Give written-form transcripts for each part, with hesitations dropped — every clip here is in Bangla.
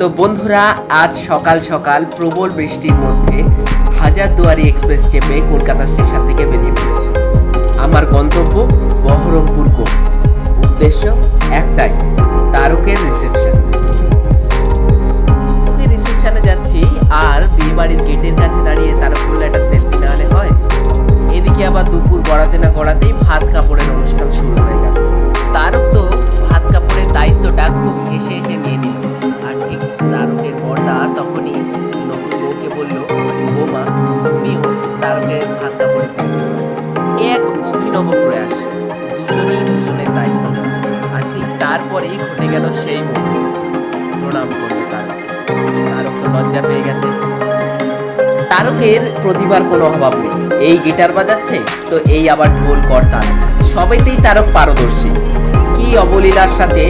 তো বন্ধুরা, আজ সকাল সকাল প্রবল বৃষ্টির মধ্যে হাজারদুয়ারি এক্সপ্রেস চেপে কলকাতা স্টেশন থেকে বেরিয়ে পড়েছি। আমার গন্তব্য বহরমপুর কোর্ট। উদ্দেশ্য একটাই, তারকের রিসেপশন। রিসেপশনে যাচ্ছি আর বিয়ে বাড়ির গেটের কাছে দাঁড়িয়ে তারক বললো একটা সেলফি না হলে হয়। এদিকে আবার দুপুর গড়াতে না গড়াতেই ভাত কাপড়ের অনুষ্ঠান শুরু হয়ে গেল। তারক তো ভাত কাপড়ের দায়িত্বটা খুব হেসে হেসে নিয়ে নিল। আর ঠিক তারকের বড়দা তখনই নতুন বউকে বলল, বৌমা তুমিও তারকের ভাত কাপড়ের দায়িত্ব নাও। এক অভিনব প্রয়াস, দুজনেই দুজনের দায়িত্ব নেওয়া। আর ঠিক তারপরেই ঘটে গেল সেই মুহূর্ত। প্রণাম করলো তারক। তারক তো লজ্জা পেয়ে গেছে। তারকের প্রতিভার কোনো অভাব নেই। এই গিটার বাজাচ্ছে তো এই আবার ঢোল করতাল, সবেতেই তারক পারদর্শী। কি অবলীলার সাথে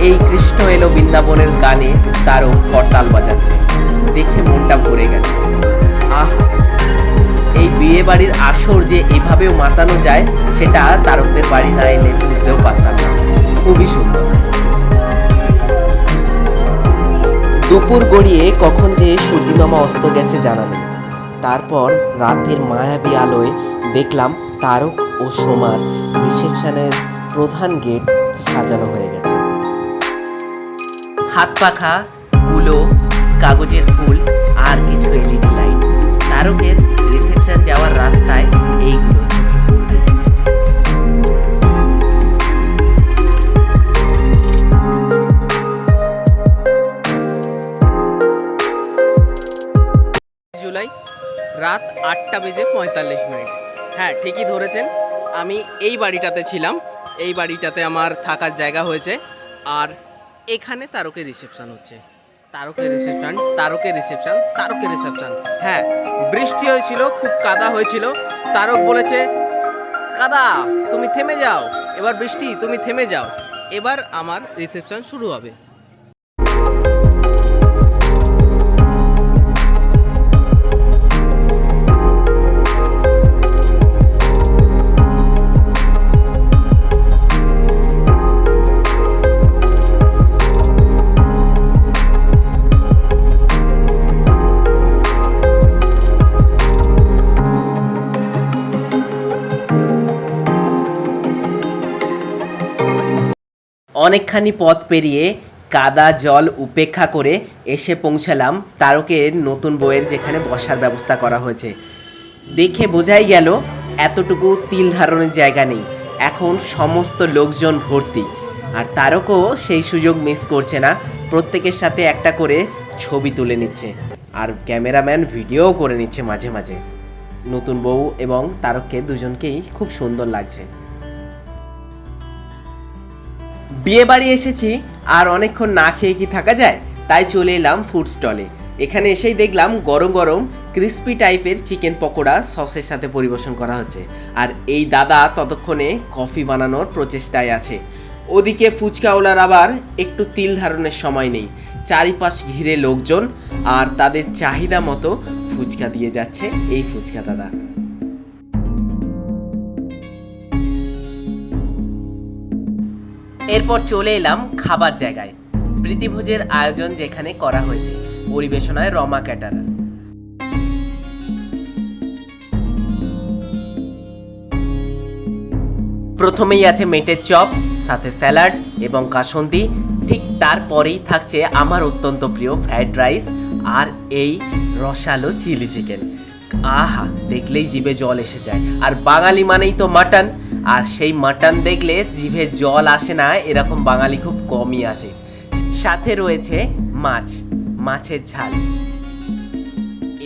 এই কৃষ্ণ এলো বৃন্দাবনের গানে তারক করতাল বাজাচ্ছে, দেখে মনটা ভরে গেল। আহ, এই বিয়ে বাড়ির আসর যে এভাবেও মাতানো যায় সেটা তারকদের বাড়ি না এলে বুঝতেও পারতাম না। খুবই সুন্দর। দুপুর গড়িয়ে কখন যে সূর্যিমামা অস্ত গেছে জানা নেই। তারপর রাতের মায়াবী আলোয় দেখলাম তারক ও সোমার রিসেপশনের প্রধান গেট সাজানো হয়ে গেছে। হাত পাখা, কুলো, কাগজের ফুল আর কিছু এলইডি লাইট। তারকের রিসেপশন যাওয়ার রাস্তায় এইগুলো চোখে পড়বে। জুলাই, রাত 8:45। হ্যাঁ, ঠিকই ধরেছেন, আমি এই বাড়িটাতে ছিলাম। এই বাড়িটাতে আমার থাকার জায়গা হয়েছে। আর এখানে তারকের রিসেপশন হচ্ছে। তারকের রিসেপশন, তারকের রিসেপশন, তারকের রিসেপশন। হ্যাঁ, বৃষ্টি হয়েছিল, খুব কাদা হয়েছিল। তারক বলেছে, কাদা তুমি থেমে যাও, এবার বৃষ্টি তুমি থেমে যাও, এবার আমার রিসেপশন শুরু হবে। অনেকখানি পথ পেরিয়ে কাদা জল উপেক্ষা করে এসে পৌঁছালাম তারকের নতুন বউয়ের যেখানে বসার ব্যবস্থা করা হয়েছে। দেখে বোঝাই গেল এতটুকু তিল ধারণের জায়গা নেই, এখন সমস্ত লোকজন ভর্তি। আর তারকও সেই সুযোগ মিস করছে না, প্রত্যেকের সাথে একটা করে ছবি তুলে নিচ্ছে আর ক্যামেরাম্যান ভিডিও করে নিচ্ছে মাঝে মাঝে। নতুন বউ এবং তারককে দুজনকেই খুব সুন্দর লাগছে। বিয়ে বাড়ি এসেছি আর অনেকক্ষণ না খেয়ে কি থাকা যায়, তাই চলে এলাম ফুড স্টলে। এখানে এসেই দেখলাম গরম গরম ক্রিস্পি টাইপের চিকেন পকোড়া সসের সাথে পরিবেশন করা হচ্ছে। আর এই দাদা ততক্ষণে কফি বানানোর প্রচেষ্টায় আছে। ওদিকে ফুচকাওয়ালার আবার একটু তিল ধারণের সময় নেই, চারিপাশ ঘিরে লোকজন আর তাদের চাহিদা মতো ফুচকা দিয়ে যাচ্ছে এই ফুচকা দাদা। এরপর চলে এলাম খাবার জায়গায়। প্রীতিভোজের আয়োজন যেখানে করা হয়েছে, পরিবেশনায় রমা ক্যাটারার। প্রথমেই আছে মেটের চপ, সাথে স্যালাড এবং কাসন্দি। ঠিক তারপরেই থাকছে আমার অত্যন্ত প্রিয় ফ্রাইড রাইস আর এই রসালো চিলি চিকেন। আহা, দেখলেই জিভে জল এসে যায়। আর বাঙালি মানেই তো মাটন, আর সেই মাটন দেখলে জিভে জল আসে না এরকম বাঙালি খুব কমই আছে। সাথে রয়েছে মাছ, মাছের ঝাল।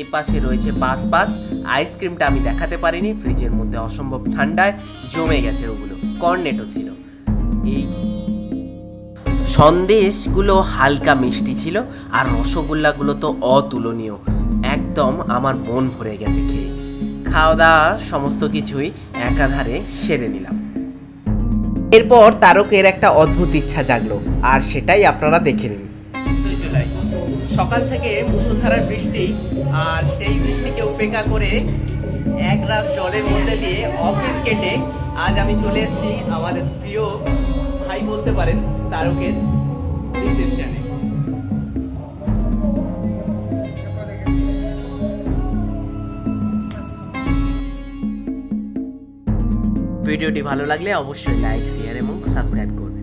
এপাশে রয়েছে পাস আইসক্রিমটা আমি দেখাতে পারিনি, ফ্রিজের মধ্যে অসম্ভব ঠান্ডায় জমে গেছে ওগুলো। কর্নেটও ছিল। এই সন্দেশগুলো হালকা মিষ্টি ছিল আর রসগোল্লাগুলো তো অতুলনীয়, একদম আমার মন ভরে গেছে খেয়ে। খাওয়া দাওয়া সমস্ত কিছুই একাধারে সেরে নিলাম। এরপর তারকের একটা অদ্ভুত ইচ্ছা জাগলো, আর সেটাই আপনারা দেখে নিন। সকাল থেকে মুষলধারার বৃষ্টি, আর সেই বৃষ্টিকে উপেক্ষা করে এক রাত জলের মধ্যে দিয়ে অফিস কেটে আজ আমি চলে এসেছি আমাদের প্রিয় ভাই বলতে পারেন তারকের রিসেপশনে। ভিডিওটি ভালো লাগলে অবশ্যই লাইক শেয়ার এবং সাবস্ক্রাইব করুন।